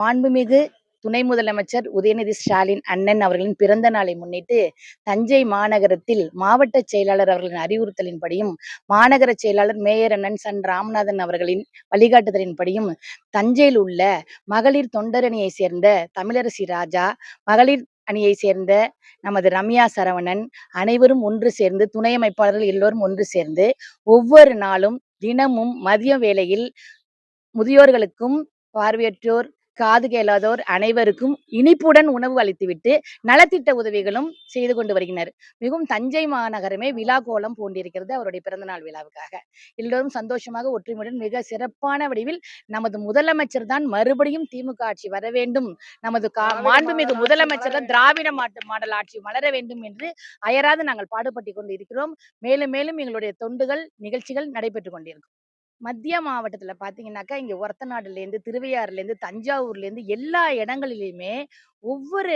மாண்புமிகு துணை முதலமைச்சர் உதயநிதி ஸ்டாலின் அண்ணன் அவர்களின் பிறந்த நாளை முன்னிட்டு தஞ்சை மாநகரத்தில் மாவட்ட செயலாளர் அவர்களின் அறிவுறுத்தலின்படியும் மாநகர செயலாளர் மேயர் அண்ணன் சன் ராமநாதன் அவர்களின் வழிகாட்டுதலின்படியும் தஞ்சையில் உள்ள மகளிர் தொண்டரணியை சேர்ந்த தமிழரசி ராஜா, மகளிர் அணியை சேர்ந்த நமது ரம்யா சரவணன் அனைவரும் ஒன்று சேர்ந்து, துணை அமைப்பாளர்கள் எல்லோரும் ஒன்று சேர்ந்து ஒவ்வொரு நாளும் தினமும் மதிய வேளையில் முதியோர்களுக்கும் பார்வையற்றோர் காது கேளாதோர் அனைவருக்கும் இனிப்புடன் உணவு அளித்துவிட்டு நலத்திட்ட உதவிகளும் செய்து கொண்டு வருகின்றனர். மிகவும் தஞ்சை மாநகரமே விழா கோலம் பூண்டிருக்கிறது அவருடைய பிறந்தநாள் விழாவுக்காக. எல்லோரும் சந்தோஷமாக ஒற்றுமையுடன் மிக சிறப்பான வடிவில் நமது முதலமைச்சர் தான் மறுபடியும் திமுக ஆட்சி வர வேண்டும், நமது மாண்புமிகு முதலமைச்சர் தான் திராவிட மாடல் ஆட்சி மலர வேண்டும் என்று அயராது நாங்கள் பாடுபட்டு கொண்டு இருக்கிறோம். மேலும் மேலும் எங்களுடைய தொண்டுகள் நிகழ்ச்சிகள் நடைபெற்று கொண்டிருக்கும். மத்திய மாவட்டத்துல பாத்தீங்கன்னாக்கா, இங்க ஒரத்தநாடுலேருந்து, திருவையாறுலேருந்து, தஞ்சாவூர்லேருந்து எல்லா இடங்களிலுமே ஒவ்வொரு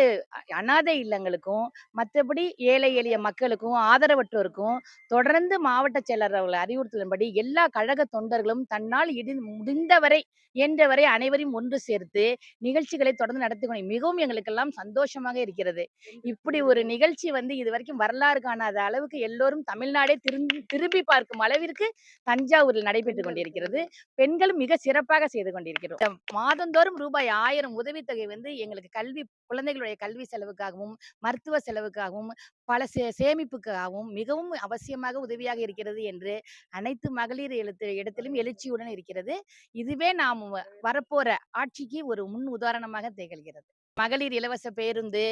அனாதை இல்லங்களுக்கும், மற்றபடி ஏழை எளிய மக்களுக்கும், ஆதரவற்றோருக்கும் தொடர்ந்து மாவட்ட செயலர் அவர்கள் அறிவுறுத்தலின்படி எல்லா கழக தொண்டர்களும் தன்னால் முடிந்தவரை இயன்றவரை அனைவரையும் ஒன்று சேர்த்து நிகழ்ச்சிகளை தொடர்ந்து நடத்தி கொண்டு மிகவும் எங்களுக்கெல்லாம் சந்தோஷமாக இருக்கிறது. இப்படி ஒரு நிகழ்ச்சி இதுவரைக்கும் வரலாறு காணாத அளவுக்கு எல்லோரும் தமிழ்நாடே திரும்பி பார்க்கும் அளவிற்கு தஞ்சாவூரில் நடைபெற்றுக் கொண்டிருக்கிறது. பெண்களும் மிக சிறப்பாக செய்து கொண்டிருக்கிறோம். மாதந்தோறும் ரூபாய் 1000 உதவித்தொகை எங்களுக்கு குழந்தைகளுடைய கல்வி செலவுக்காகவும், மருத்துவ செலவுக்காகவும், பல சேமிப்புக்காகவும் மிகவும் அவசியமாக உதவியாக இருக்கிறது என்று அனைத்து மகளிர் இடத்திலும் எழுச்சியுடன் இருக்கிறது. இதுவே நாம் வரப்போற ஆட்சிக்கு ஒரு முன் உதாரணமாக திகழ்கிறது. மகளிர் இலவச பேருந்து,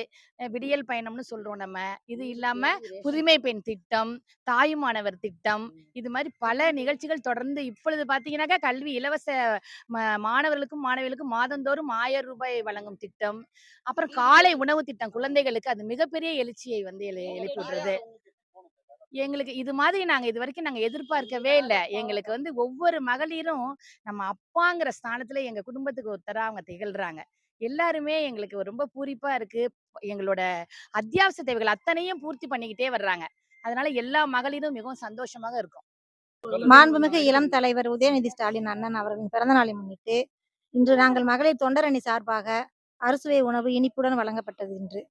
விடியல் பயணம்னு சொல்றோம் நம்ம. இது இல்லாம புதுமை பெண் திட்டம், தாயுமானவர் திட்டம், இது மாதிரி பல நிகழ்ச்சிகள் தொடர்ந்து இப்பொழுது பாத்தீங்கன்னாக்கா கல்வி இலவச மாணவர்களுக்கும் மாணவிகளுக்கும் மாதந்தோறும் 1000 ரூபாய் வழங்கும் திட்டம், அப்புறம் காலை உணவு திட்டம் குழந்தைகளுக்கு, அது மிகப்பெரிய எழுச்சியை எழுப்பி விடுறது. எங்களுக்கு இது மாதிரி நாங்க எதிர்பார்க்கவே இல்லை. எங்களுக்கு ஒவ்வொரு மகளிரும் நம்ம அப்பாங்கிற ஸ்தானத்துல எங்க குடும்பத்துக்கு ஒருத்தரா அவங்க திகழ்றாங்க. எல்லாருமே எங்களுக்கு ரொம்ப பூரிப்பா இருக்கு. எங்களோட அத்தியாவசிய தேவைகள் அத்தனையும் பூர்த்தி பண்ணிக்கிட்டே வர்றாங்க. அதனால எல்லா மகளிரும் மிகவும் சந்தோஷமாக இருக்கும். மாண்புமிகு இளம் தலைவர் உதயநிதி ஸ்டாலின் அண்ணன் அவர்களின் பிறந்த நாளை முன்னிட்டு இன்று நாங்கள் மகளிர் தொண்டரணி சார்பாக அறுசுவை உணவு இனிப்புடன் வழங்கப்பட்டது. இன்று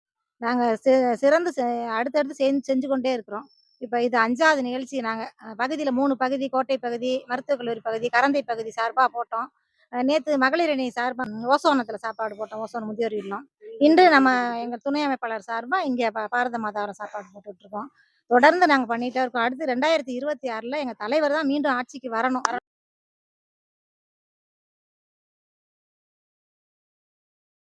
நாங்கள் சிறந்து அடுத்தடுத்து செஞ்சு கொண்டே இருக்கிறோம். இப்போ இது 5வது நிகழ்ச்சி. நாங்கள் பகுதியில் 3 பகுதி, கோட்டை பகுதி, மருத்துவக் கல்லூரி பகுதி, கரந்தை பகுதி சார்பாக போட்டோம். நேற்று மகளிர் அணி சார்பாக ஓசோனத்தில் சாப்பாடு போட்டோம், ஓசோன் முதியோர் இல்லம். இன்று நம்ம எங்கள் துணை அமைப்பாளர் சார்பாக இங்கே பாரத மாதாவரம் சாப்பாடு போட்டுட்ருக்கோம். தொடர்ந்து நாங்கள் பண்ணிகிட்டே இருக்கோம். அடுத்து 2026ல் எங்கள் தலைவர் தான் மீண்டும் ஆட்சிக்கு வரணும்.